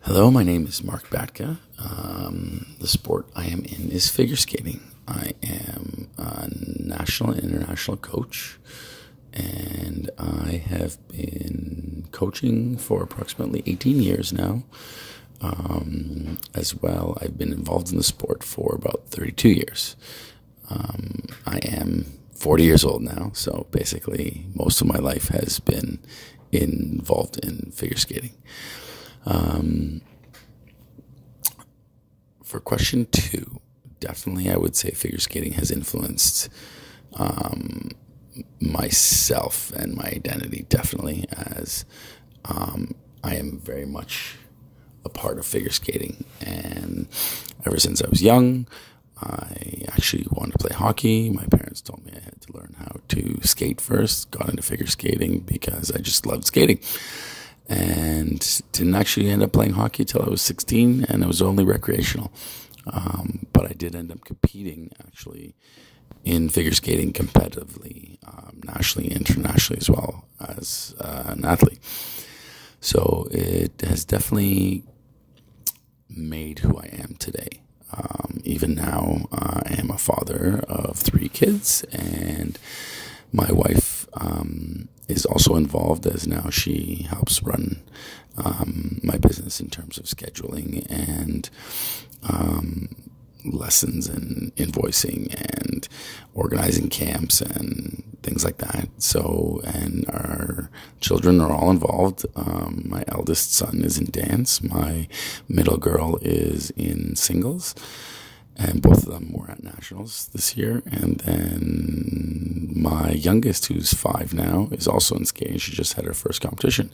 Hello, my name is Mark Batka. The sport I am in is figure skating. I am a national and international coach, and I have been coaching for approximately 18 years now. As well, I've been involved in the sport for about 32 years. I am 40 years old now, so basically most of my life has been involved in figure skating. For question two, definitely I would say figure skating has influenced myself and my identity, definitely, as I am very much a part of figure skating. And ever since I was young, I actually wanted to play hockey. My parents told me I had to learn how to skate first. Got into figure skating because I just loved skating. And didn't actually end up playing hockey till I was 16, and it was only recreational. But I did end up competing, actually, in figure skating competitively, nationally and internationally, as well as an athlete. So it has definitely made who I am today. Even now, I am a father of 3 kids, and my wife is also involved, as now she helps run my business in terms of scheduling and lessons and invoicing and organizing camps and things like that. So, and our children are all involved. My eldest son is in dance. My middle girl is in singles. And both of them were at nationals this year. And then my youngest, who's 5 now, is also in skating. She just had her first competition.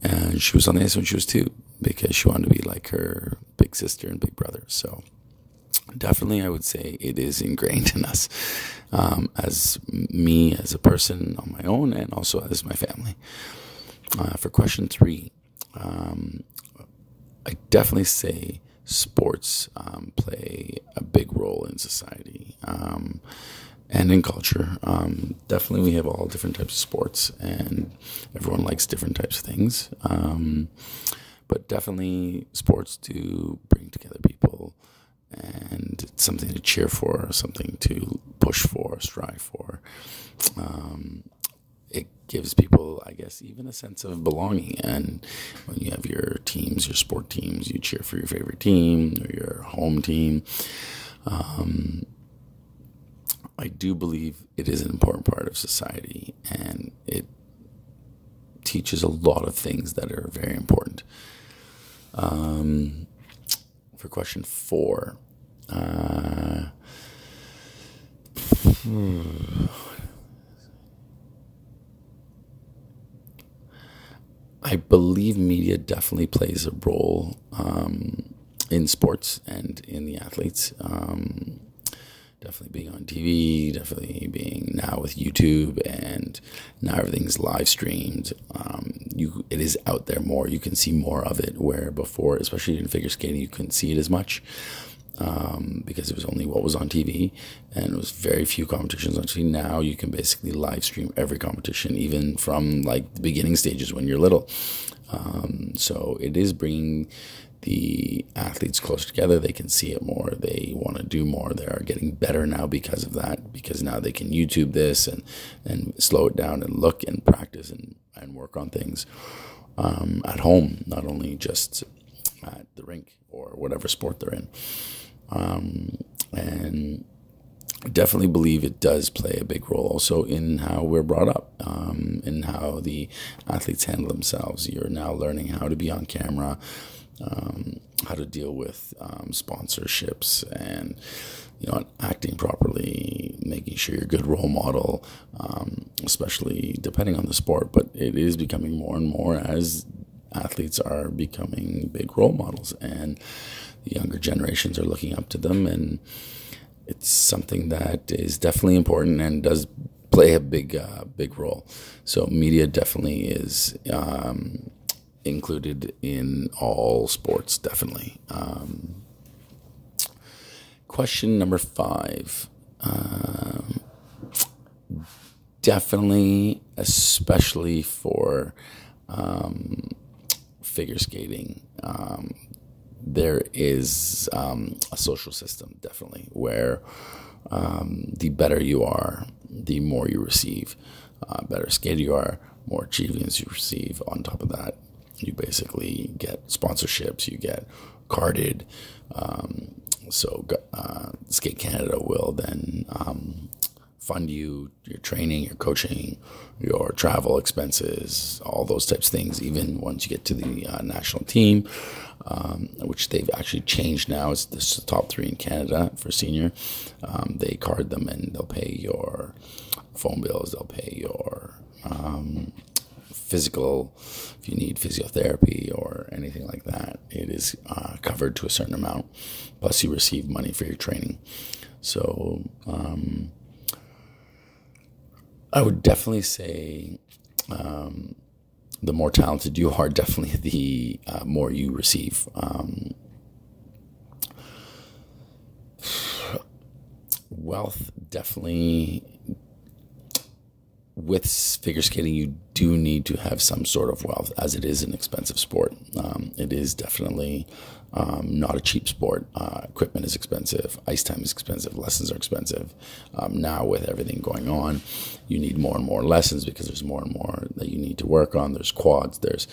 And she was on the ice when she was 2 because she wanted to be like her big sister and big brother. So definitely I would say it is ingrained in us, as me as a person on my own and also as my family. For question 3, I definitely say sports play a big role in society and in culture. Definitely we have all different types of sports, and everyone likes different types of things. But definitely sports do bring together people, and it's something to cheer for, something to push for, strive for. It gives people, I guess, even a sense of belonging. And when you have your teams, your sport teams, you cheer for your favorite team or your home team. I do believe it is an important part of society, and it teaches a lot of things that are very important. For question 4, I believe media definitely plays a role in sports and in the athletes. Definitely being on TV, definitely being now with YouTube, and now everything's live streamed. It is out there more. You can see more of it, where before, especially in figure skating, you couldn't see it as much. Because it was only what was on TV, and it was very few competitions on TV. Now you can basically live stream every competition, even from like the beginning stages when you're little. So it is bringing the athletes closer together. They can see it more. They want to do more. They are getting better now because of that, because now they can YouTube this and slow it down and look and practice and work on things at home, not only just at the rink or whatever sport they're in. And I definitely believe it does play a big role also in how we're brought up, in how the athletes handle themselves. You're now learning how to be on camera, how to deal with sponsorships, and acting properly, making sure you're a good role model, especially depending on the sport. But it is becoming more and more as athletes are becoming big role models, and the younger generations are looking up to them, and it's something that is definitely important and does play a big role. So media definitely is included in all sports, definitely. Question number 5. Definitely, especially for figure skating, there is a social system, definitely, where the better you are, the more you receive. Better skater you are, more achievements you receive. On top of that, you basically get sponsorships, you get carded. So Skate Canada will then fund you, your training, your coaching, your travel expenses, all those types of things, even once you get to the national team, which they've actually changed now. It's the top 3 in Canada for senior. They card them and they'll pay your phone bills, they'll pay your physical, if you need physiotherapy or anything like that, it is covered to a certain amount. Plus you receive money for your training. So I would definitely say the more talented you are, definitely the more you receive. Wealth, definitely. With figure skating, you do need to have some sort of wealth, as it is an expensive sport. It is definitely not a cheap sport. Equipment is expensive. Ice time is expensive. Lessons are expensive. Now, with everything going on, you need more and more lessons because there's more and more that you need to work on. There's quads. There's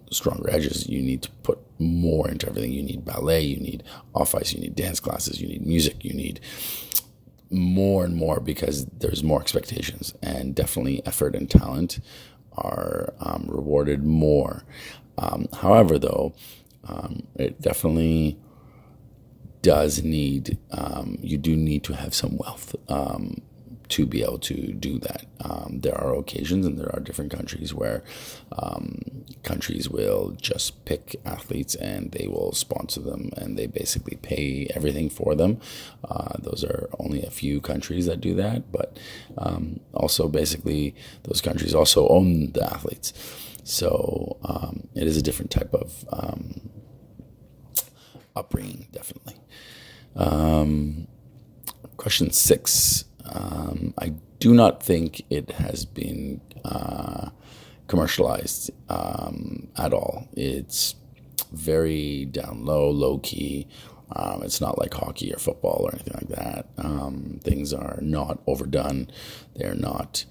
stronger edges. You need to put more into everything. You need ballet. You need off ice. You need dance classes. You need music. You need more and more because there's more expectations, and definitely effort and talent are rewarded more. However, though, it definitely does need, you do need to have some wealth to be able to do that. There are occasions and there are different countries where countries will just pick athletes and they will sponsor them and they basically pay everything for them. Those are only a few countries that do that, but also basically those countries also own the athletes. So it is a different type of upbringing, definitely. Question 6. I do not think it has been commercialized at all. It's very down low key. It's not like hockey or football or anything like that. Things are not overdone. They're not,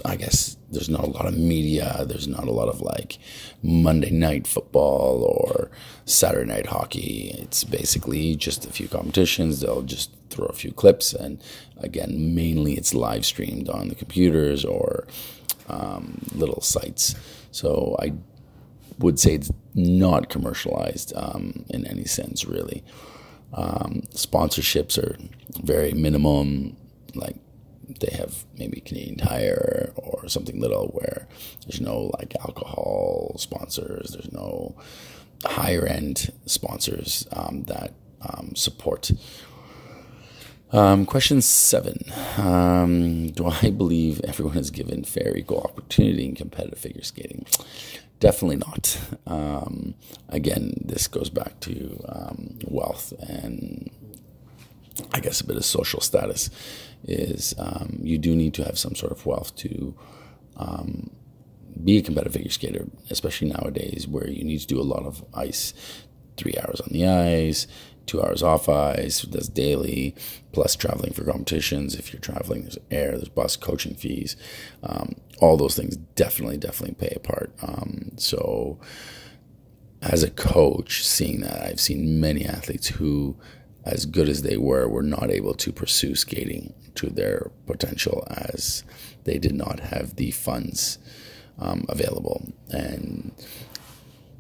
I guess there's not a lot of media. There's not a lot of like Monday night football or Saturday night hockey. It's basically just a few competitions. They'll just throw a few clips, and again, mainly it's live streamed on the computers or little sites. So I would say it's not commercialized in any sense, really. Sponsorships are very minimum, like they have maybe Canadian Tire or something little where there's no like alcohol sponsors, there's no higher end sponsors that support. Question 7. Do I believe everyone is given fair equal opportunity in competitive figure skating? Definitely not. Again, this goes back to wealth and I guess a bit of social status. Is you do need to have some sort of wealth to be a competitive figure skater, especially nowadays where you need to do a lot of ice, 3 hours on the ice, 2 hours off ice, that's daily, plus traveling for competitions. If you're traveling, there's air, there's bus, coaching fees. All those things definitely pay a part. So as a coach, seeing that, I've seen many athletes who, as good as they were not able to pursue skating to their potential as they did not have the funds available. And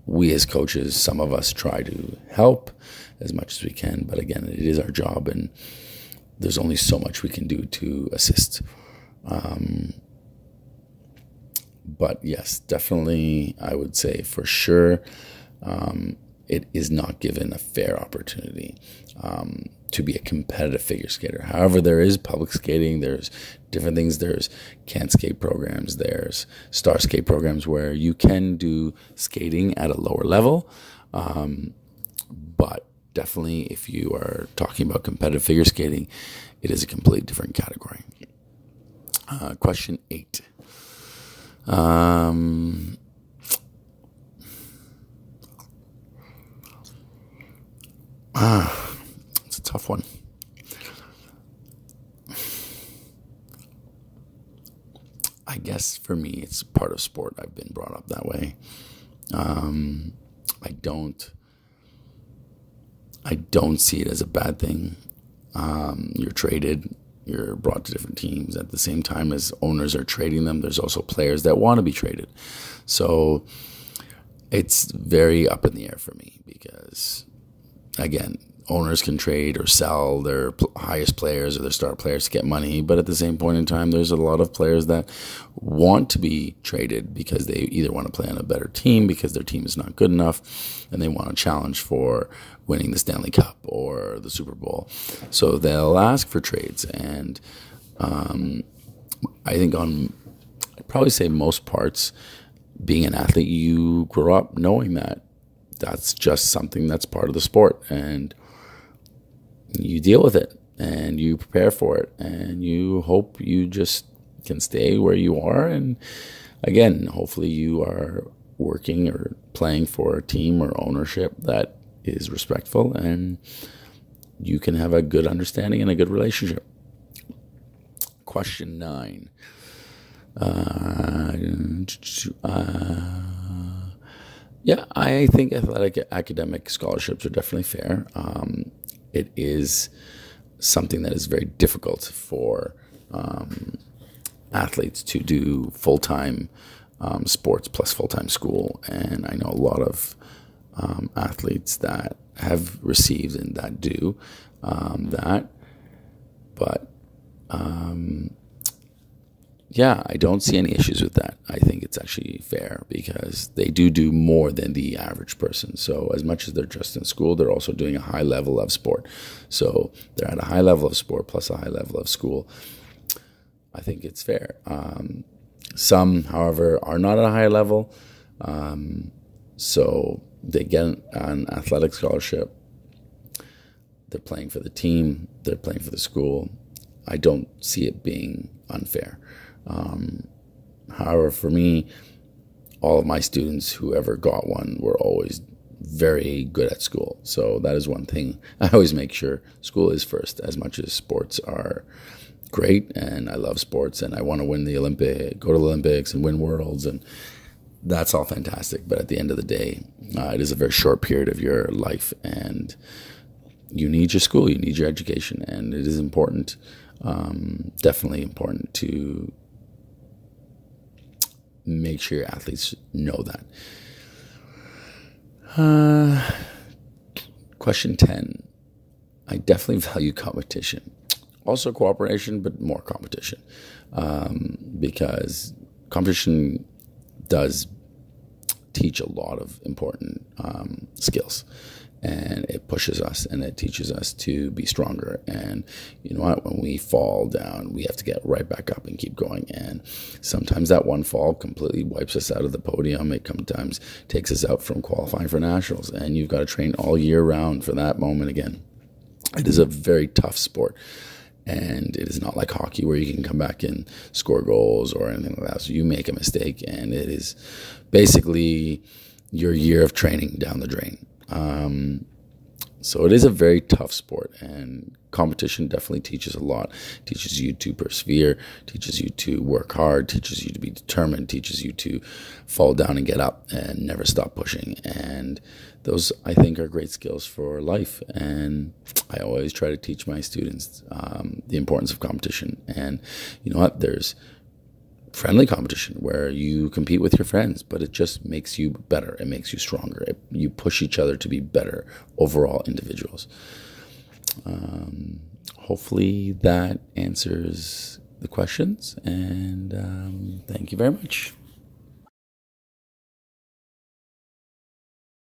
we as coaches, some of us try to help as much as we can, but again, it is our job and there's only so much we can do to assist. But yes, definitely, I would say for sure, it is not given a fair opportunity to be a competitive figure skater. However, there is public skating, there's different things, there's can skate programs, there's star skate programs where you can do skating at a lower level. But definitely if you are talking about competitive figure skating, it is a completely different category. Question 8. Um, it's a tough one. I guess for me, it's part of sport. I've been brought up that way. I don't see it as a bad thing. You're traded, you're brought to different teams. At the same time as owners are trading them, there's also players that want to be traded. So it's very up in the air for me because, again, owners can trade or sell their highest players or their star players to get money. But at the same point in time, there's a lot of players that want to be traded because they either want to play on a better team because their team is not good enough and they want a challenge for winning the Stanley Cup or the Super Bowl. So they'll ask for trades. And I think I'd probably say most parts, being an athlete, you grow up knowing that that's just something that's part of the sport. And you deal with it and you prepare for it and you hope you just can stay where you are. And again, hopefully you are working or playing for a team or ownership that is respectful and you can have a good understanding and a good relationship. Question 9. Yeah, I think athletic academic scholarships are definitely fair. It is something that is very difficult for athletes to do full-time sports plus full-time school. And I know a lot of athletes that have received and that do that. But yeah, I don't see any issues with that. I think it's actually fair because they do more than the average person. So as much as they're just in school, they're also doing a high level of sport. So they're at a high level of sport plus a high level of school. I think it's fair. Some, however, are not at a high level. So they get an athletic scholarship. They're playing for the team. They're playing for the school. I don't see it being unfair. However, for me, all of my students who ever got one were always very good at school. So that is one thing. I always make sure school is first, as much as sports are great. And I love sports and I want to win the go to the Olympics and win worlds. And that's all fantastic. But at the end of the day, it is a very short period of your life and you need your school, you need your education. And it is important, definitely important to make sure your athletes know that. Question 10. I definitely value competition. Also cooperation, but more competition. Because competition does teach a lot of important skills. And it pushes us and it teaches us to be stronger. And you know what? When we fall down, we have to get right back up and keep going. And sometimes that one fall completely wipes us out of the podium. It sometimes takes us out from qualifying for nationals. And you've got to train all year round for that moment again. It is a very tough sport. And it is not like hockey where you can come back and score goals or anything like that. So you make a mistake and it is basically your year of training down the drain. So it is a very tough sport, and competition definitely teaches a lot. Teaches you to persevere, teaches you to work hard, teaches you to be determined, teaches you to fall down and get up and never stop pushing. And those, I think, are great skills for life. And I always try to teach my students the importance of competition. And you know what? There's friendly competition where you compete with your friends, but it just makes you better. It makes you stronger. You push each other to be better overall individuals. Hopefully that answers the questions, and thank you very much.